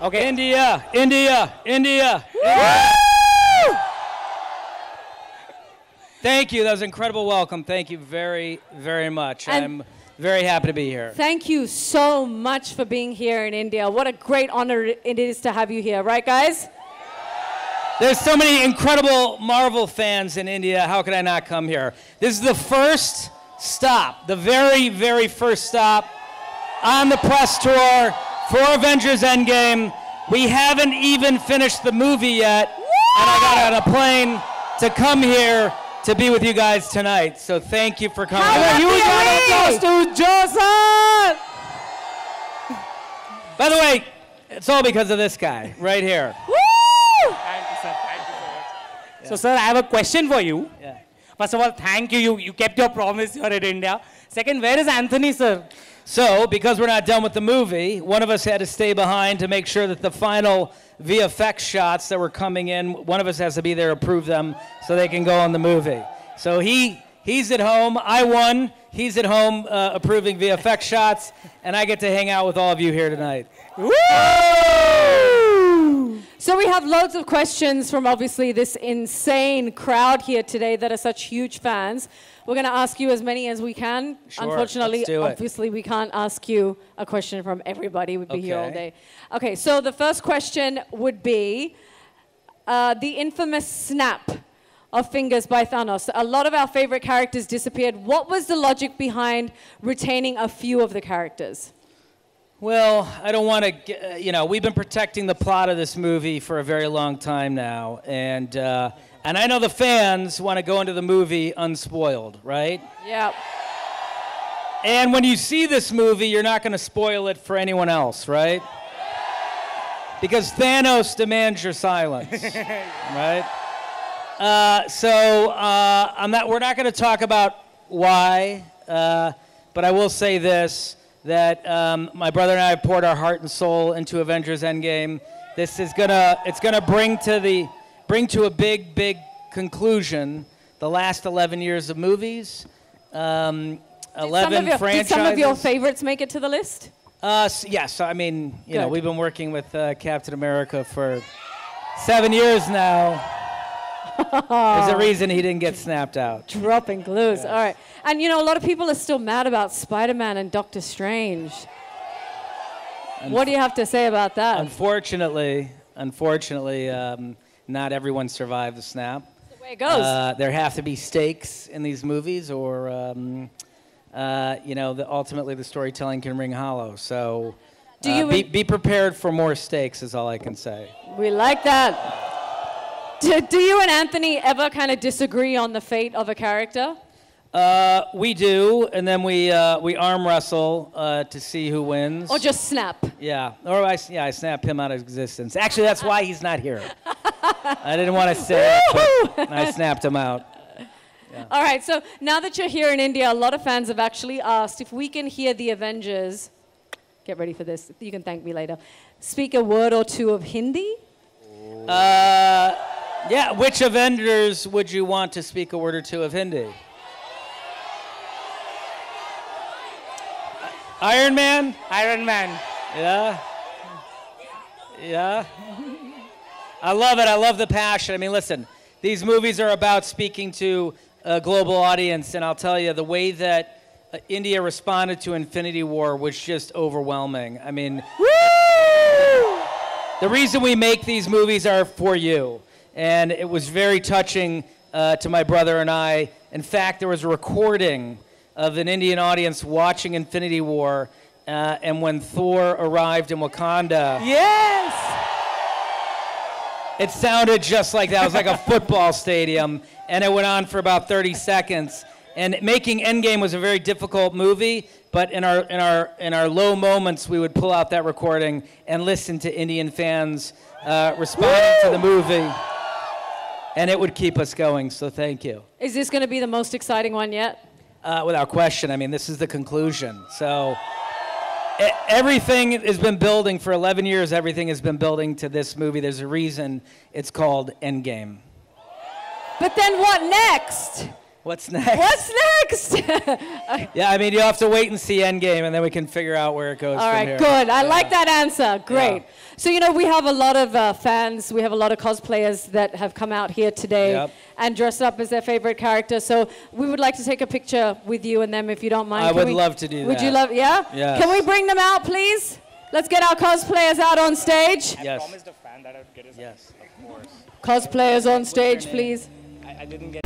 Okay. India, India, India. Thank you. That was an incredible welcome. Thank you very, very much. And I'm very happy to be here. Thank you so much for being here in India. What a great honor it is to have you here, right, guys? There's so many incredible Marvel fans in India. How could I not come here? This is the first stop, the very, very first stop on the press tour for Avengers Endgame. We haven't even finished the movie yet, and I got on a plane to come here to be with you guys tonight. So thank you for coming. To Joseph! By the way, it's all because of this guy right here. Woo! Thank you, sir. Thank you so much. So, sir, I have a question for you. Yeah. First of all, thank you. You kept your promise here in India. Second, where is Anthony, sir? So, because we're not done with the movie, one of us had to stay behind to make sure that the final VFX shots that were coming in, one of us has to be there to approve them so they can go on the movie. So he's at home, I won, he's at home approving VFX shots, and I get to hang out with all of you here tonight. Woo! So we have loads of questions from obviously this insane crowd here today that are such huge fans. We're going to ask you as many as we can. Sure, Unfortunately, let's do it. obviously, we can't ask you a question from everybody. We'd be here all Okay. day. Okay, so the first question would be the infamous snap of fingers by Thanos. A lot of our favorite characters disappeared. What was the logic behind retaining a few of the characters? Well, I don't want to, we've been protecting the plot of this movie for a very long time now, and I know the fans want to go into the movie unspoiled, right? Yeah. And when you see this movie, you're not going to spoil it for anyone else, right? Because Thanos demands your silence, right? We're not going to talk about why, but I will say this, that my brother and I have poured our heart and soul into Avengers Endgame. This is it's gonna bring to a big conclusion the last 11 years of movies, 11 franchises. Did some of your favorites make it to the list? Yes, I mean, Good. we've been working with Captain America for 7 years now. There's a reason he didn't get snapped out. Dropping clues. All right. And a lot of people are still mad about Spider-Man and Doctor Strange. What do you have to say about that? Unfortunately, not everyone survived the snap. That's the way it goes. There have to be stakes in these movies, or ultimately the storytelling can ring hollow. So, be prepared for more stakes. Is all I can say. We like that. Do you and Anthony ever kind of disagree on the fate of a character? We do, and then we arm wrestle to see who wins. Or just snap? Yeah, or I snap him out of existence. Actually, that's why he's not here. I didn't want to say it, but I snapped him out. Yeah. All right, so now that you're here in India, a lot of fans have actually asked if we can hear the Avengers, get ready for this, you can thank me later, speak a word or two of Hindi? Yeah, which Avengers would you want to speak a word or two of Hindi? Iron Man? Iron Man. Yeah. Yeah. I love it. I love the passion. I mean, listen, these movies are about speaking to a global audience, and I'll tell you, the way that India responded to Infinity War was just overwhelming. I mean, the reason we make these movies are for you. And it was very touching to my brother and I. In fact, there was a recording of an Indian audience watching Infinity War, and when Thor arrived in Wakanda. Yes! It sounded just like that. It was like a football stadium, and it went on for about 30 seconds. And making Endgame was a very difficult movie, but in our low moments, we would pull out that recording and listen to Indian fans responding to the movie. And it would keep us going, so thank you. Is this going to be the most exciting one yet? Without question. I mean, this is the conclusion. So everything has been building for 11 years. Everything has been building to this movie. There's a reason it's called Endgame. But then what next? What's next? What's next? Yeah, I mean, you have to wait and see Endgame, and then we can figure out where it goes All from right, here. good. I like that answer. Great. So, you know, we have a lot of fans. We have a lot of cosplayers that have come out here today and dressed up as their favorite character. So we would like to take a picture with you and them, if you don't mind. I would love to do that. Would you love, yeah? Yes. Can we bring them out, please? Let's get our cosplayers out on stage. Yes. I promised a fan that I would get his Yes, of course. Cosplayers on stage, please. I didn't get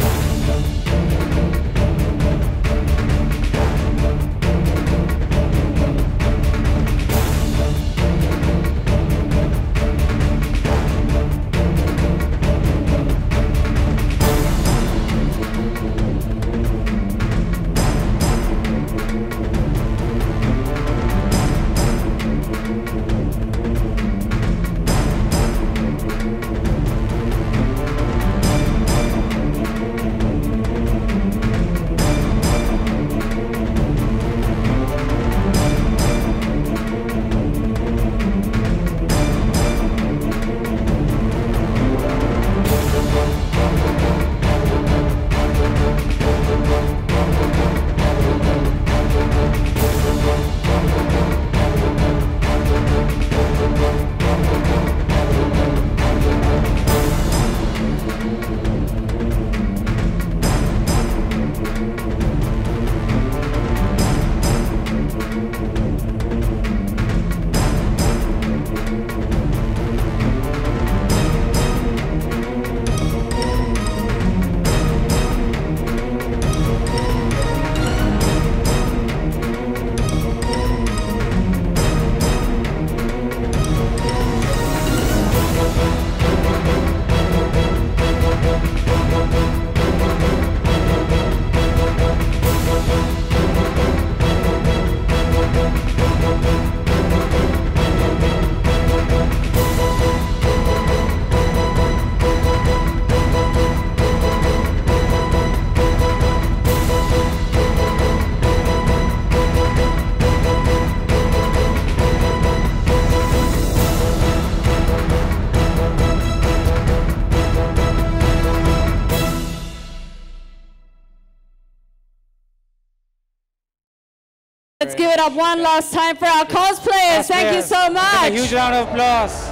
Let's give it up one last time for our cosplayers. Thank you so much. A huge round of applause.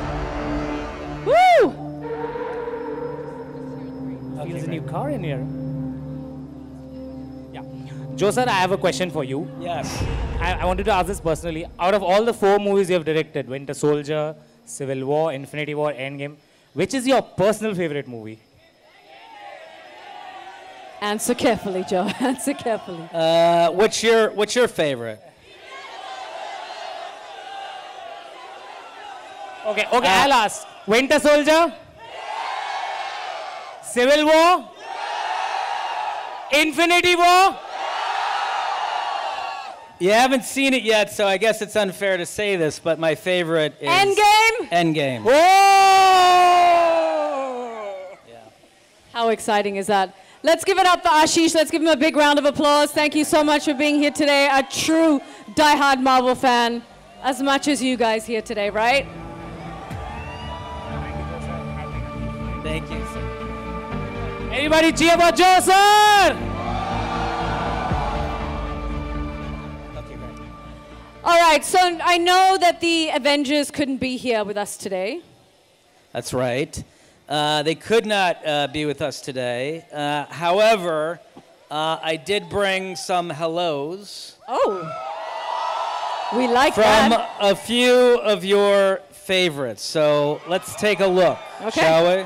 Woo! Feels a new car in here. Yeah. Joe sir, I have a question for you. Yes. I wanted to ask this personally. Out of all the 4 movies you have directed, Winter Soldier, Civil War, Infinity War, Endgame, which is your personal favorite movie? Answer carefully, Joe. Answer carefully. What's your favorite? Okay, I'll ask. Winter Soldier? Civil War? Infinity War? You haven't seen it yet, so I guess it's unfair to say this, but my favorite is Endgame? Endgame. Whoa! How exciting is that? Let's give it up for Ashish. Let's give him a big round of applause. Thank you so much for being here today. A true diehard Marvel fan, as much as you guys here today, right? Thank you. Everybody cheer for Joe, sir! All right, so I know that the Avengers couldn't be here with us today. That's right. They could not be with us today. However, I did bring some hellos. Oh. We like from that. a few of your favorites. So let's take a look, Okay. shall we?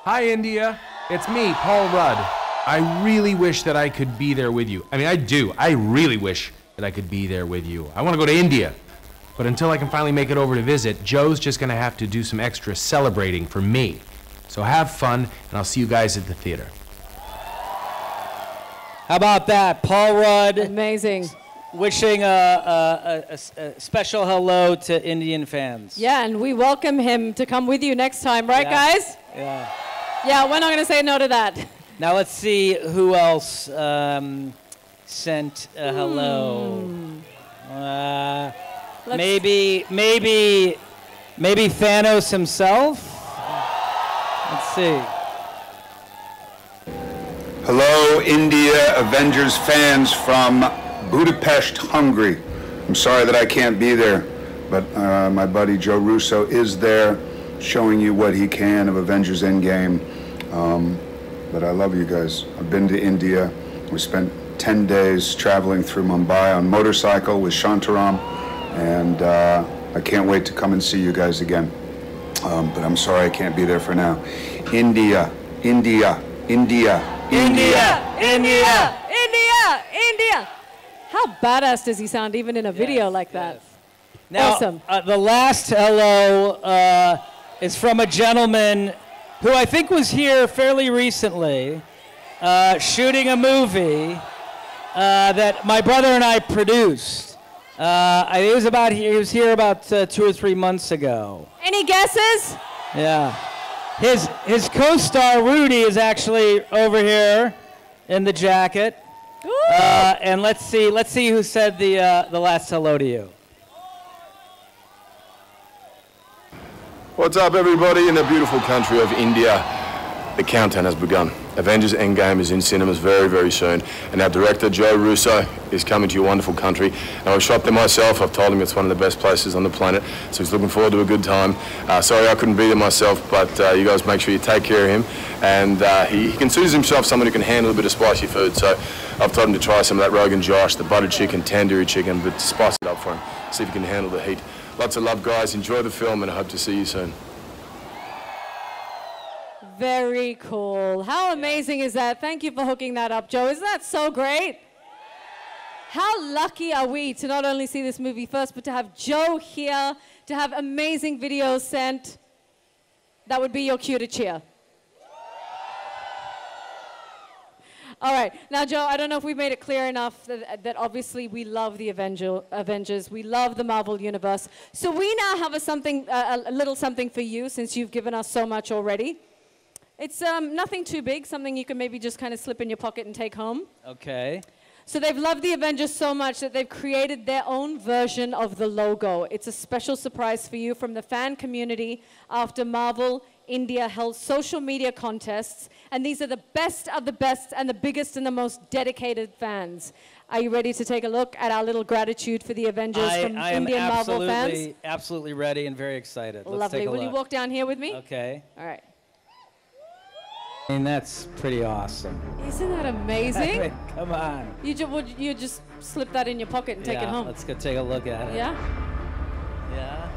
Hi, India. It's me, Paul Rudd. I really wish that I could be there with you. I mean, I do. I really wish that I could be there with you. I want to go to India. But until I can finally make it over to visit, Joe's just going to have to do some extra celebrating for me. So have fun, and I'll see you guys at the theater. How about that? Paul Rudd. Amazing. Wishing a special hello to Indian fans. Yeah, and we welcome him to come with you next time, right, Yeah. guys? Yeah. Yeah, we're not going to say no to that. Now let's see who else sent a hello. Maybe Thanos himself. Let's Let's see. Hello, India Avengers fans from Budapest, Hungary. I'm sorry that I can't be there, but my buddy Joe Russo is there showing you what he can of Avengers Endgame. But I love you guys. I've been to India. We spent 10 days traveling through Mumbai on motorcycle with Shantaram, and I can't wait to come and see you guys again. But I'm sorry I can't be there for now. India, India, India, India, India, India, India. How badass does he sound even in a video like that? Now, Awesome. The last hello is from a gentleman who I think was here fairly recently, shooting a movie that my brother and I produced. He was here about 2 or 3 months ago. Any guesses? Yeah. His co-star Rudy is actually over here in the jacket. And let's see who said the last hello to you. What's up, everybody, in the beautiful country of India? The countdown has begun. Avengers Endgame is in cinemas very, very soon, and our director, Joe Russo, is coming to your wonderful country. And I've shot there myself. I've told him it's one of the best places on the planet, so he's looking forward to a good time. Sorry I couldn't be there myself, but you guys make sure you take care of him. And he considers himself someone who can handle a bit of spicy food, so I've told him to try some of that Rogan Josh, the buttered chicken, tandoori chicken, but spice it up for him, see if he can handle the heat. Lots of love, guys. Enjoy the film, and I hope to see you soon. Very cool. How amazing is that? Thank you for hooking that up, Joe. Isn't that so great? How lucky are we to not only see this movie first, but to have Joe here, to have amazing videos sent. That would be your cue to cheer. All right. Now, Joe, I don't know if we've made it clear enough that obviously we love the Avengers. We love the Marvel Universe. So we now have a little something for you, since you've given us so much already. It's nothing too big, something you can maybe just kind of slip in your pocket and take home. Okay. So they've loved the Avengers so much that they've created their own version of the logo. It's a special surprise for you from the fan community after Marvel India held social media contests. And these are the best of the best and the biggest and the most dedicated fans. Are you ready to take a look at our little gratitude for the Avengers from Indian Marvel fans? I am absolutely ready and very excited. Let's Lovely. take a Will you look. walk down here with me? Okay. All right. I mean, that's pretty awesome. Isn't that amazing? I mean, come on. Would you just slip that in your pocket and take it home? Let's go take a look at it. Yeah? Yeah.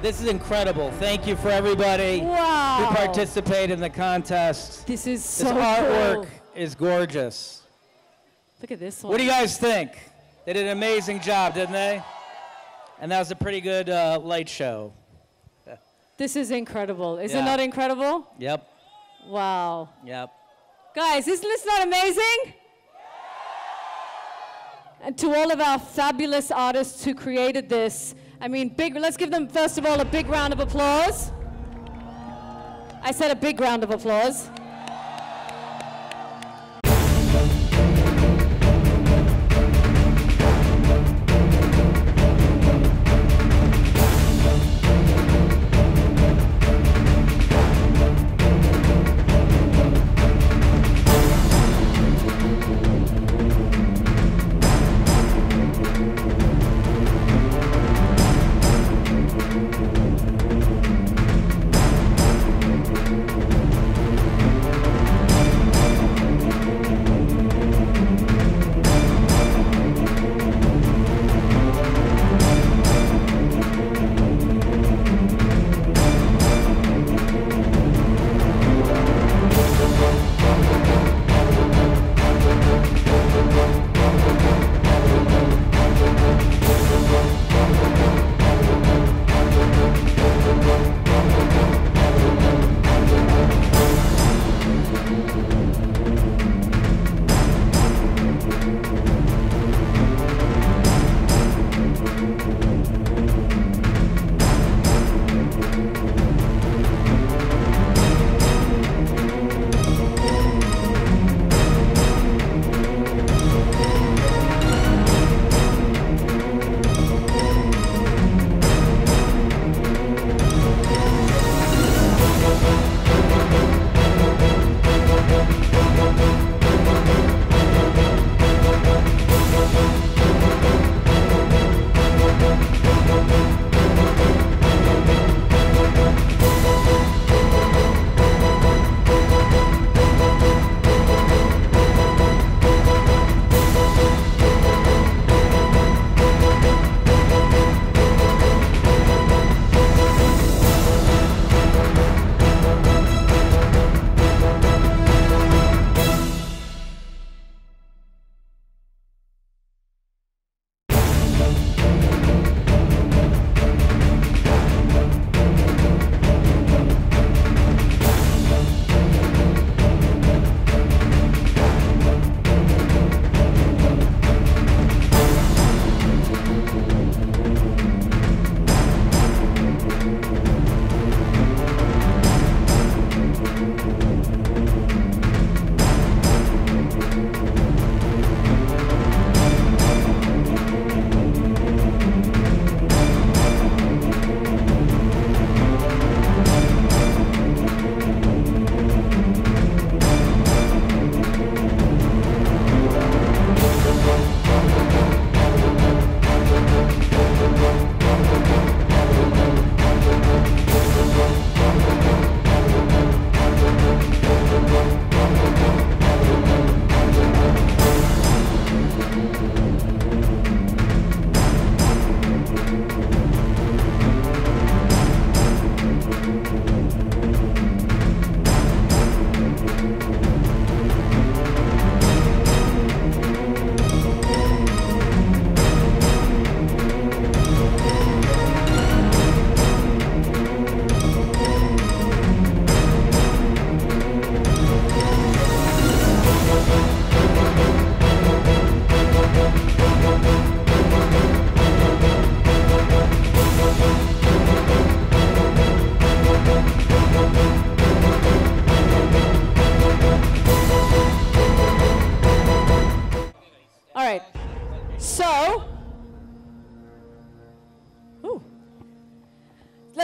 This is incredible. Thank you for everybody who participated in the contest. This is so This artwork cool. is gorgeous. Look at this one. What do you guys think? They did an amazing job, didn't they? And that was a pretty good light show. This is incredible. Is it Yeah. not incredible? Yep. Wow. Yep. Guys, isn't this not amazing? And to all of our fabulous artists who created this, I mean, let's give them, first of all, a big round of applause. I said a big round of applause.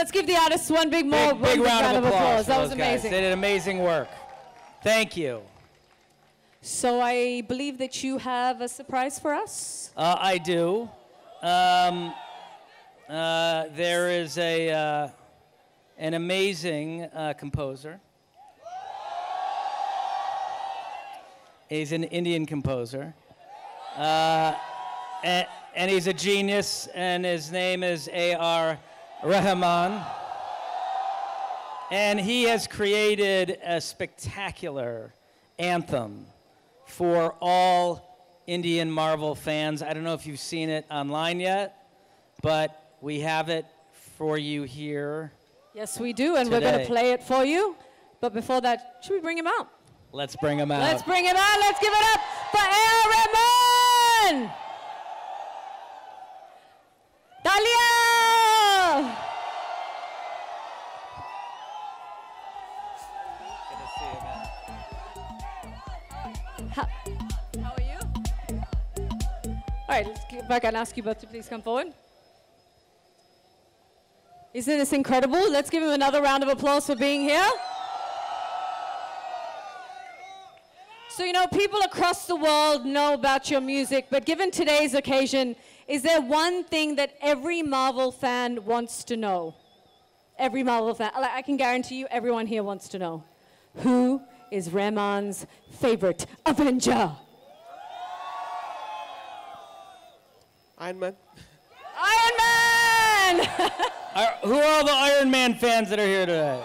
Let's give the artists one big Big round of applause. That for was those guys. amazing. They did amazing work. Thank you. So I believe that you have a surprise for us. I do. There is an amazing composer. He's an Indian composer. And he's a genius, and his name is A.R. Rahman. And he has created a spectacular anthem for all Indian Marvel fans. I don't know if you've seen it online yet, but we have it for you here. Yes, we do, and we're going to play it for you. But before that, should we bring him out? Let's bring him out. Let's bring him out. Let's give it up for A.R. Rahman! Talia! How are you? All right, if I can ask you both to please come forward. Isn't this incredible? Let's give him another round of applause for being here. So, you know, people across the world know about your music, but given today's occasion, is there one thing that every Marvel fan wants to know? Every Marvel fan. I can guarantee you everyone here wants to know. Who is Rahman's favorite Avenger? Iron Man. Iron Man! Who are all the Iron Man fans that are here today?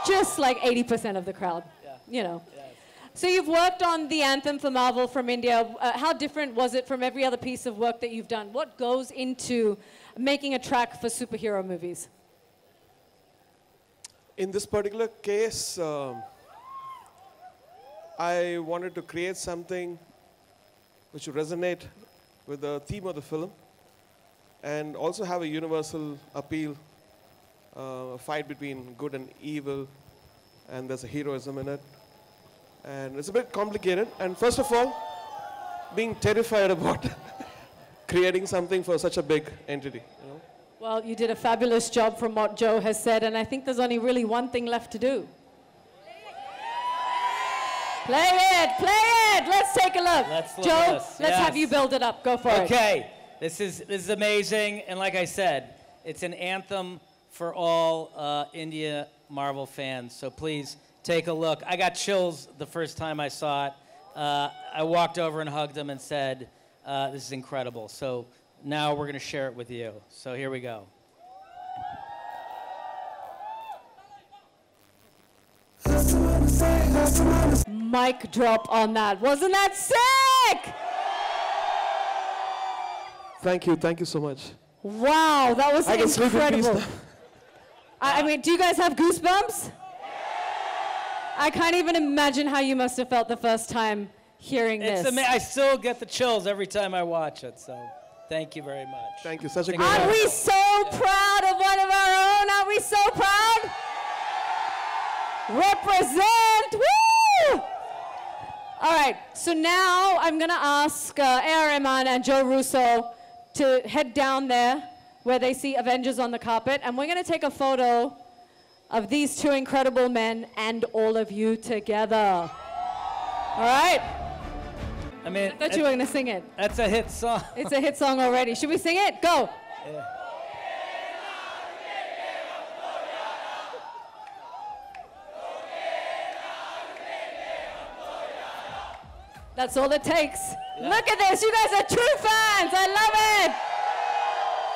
Just like 80% of the crowd, you know. So you've worked on the anthem for Marvel from India. How different was it from every other piece of work that you've done? What goes into making a track for superhero movies? In this particular case, I wanted to create something which would resonate with the theme of the film and also have a universal appeal, a fight between good and evil, and there's a heroism in it. And it's a bit complicated. And first of all, being terrified about creating something for such a big entity. You know? Well, you did a fabulous job from what Joe has said, and I think there's only really one thing left to do. Play it, play it. Let's take a look. Joe, let's have you build it up. Go for it. Okay, this is amazing, and like I said, it's an anthem for all India Marvel fans. So please take a look. I got chills the first time I saw it. I walked over and hugged him and said, "This is incredible." So now we're going to share it with you. So here we go. Mic drop on that. Wasn't that sick? Thank you so much. Wow, that was incredible. I mean, do you guys have goosebumps? I can't even imagine how you must have felt the first time hearing this. I still get the chills every time I watch it, so thank you very much. Thank you, such a great Aren't we so proud of one of our own? Aren't we so proud? Represent, woo! All right, so now I'm gonna ask A.R. Rahman and Joe Russo to head down there where they see Avengers on the carpet, and we're gonna take a photo of these two incredible men and all of you together. All right? I mean, I thought you were gonna sing it. That's a hit song. It's a hit song already. Should we sing it? Go. Yeah. That's all it takes. Yeah. Look at this. You guys are true fans. I love it.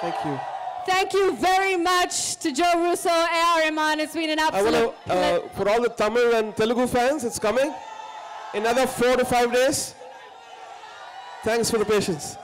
Thank you. Thank you very much to Joe Russo, A.R. Rahman. It's been an absolute pleasure. For all the Tamil and Telugu fans, it's coming. Another 4 to 5 days. Thanks for the patience.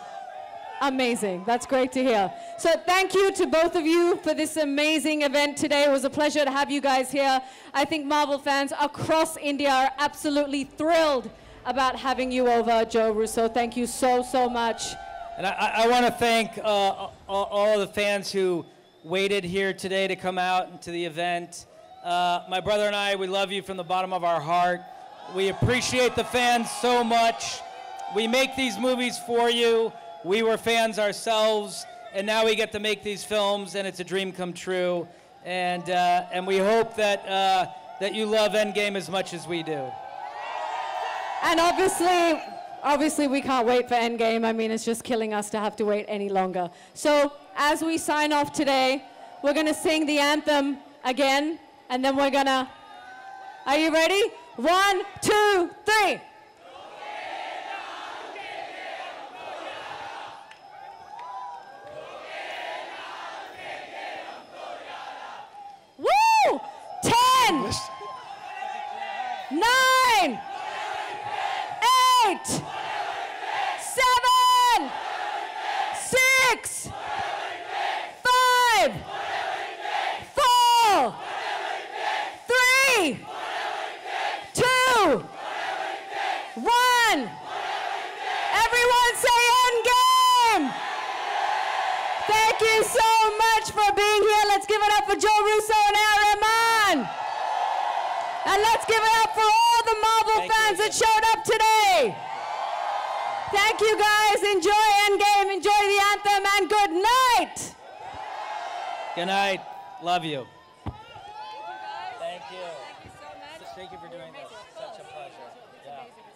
Amazing. That's great to hear. So thank you to both of you for this amazing event today. It was a pleasure to have you guys here. I think Marvel fans across India are absolutely thrilled about having you over, Joe Russo. Thank you so, so much. And I want to thank all of the fans who waited here today to come out to the event. My brother and I, we love you from the bottom of our heart. We appreciate the fans so much. We make these movies for you. We were fans ourselves, and now we get to make these films, and it's a dream come true. And we hope that that you love Endgame as much as we do. And obviously we can't wait for Endgame. I mean, it's just killing us to have to wait any longer. So as we sign off today, we're going to sing the anthem again, and then we're going to... Are you ready? 1, 2, 3. Woo! 10, 9, 8, 7, 6, 5, 4, 3, 2, 1. Everyone say Endgame! Thank you so much for being here. Let's give it up for Joe Russo and Rahman. And let's give it up for all the Marvel fans that showed up today. Thank you guys. Enjoy Endgame, enjoy the anthem, and good night. Good night. Love you. Thank you. Thank you so much. Thank you for doing this. Such a pleasure. Yeah.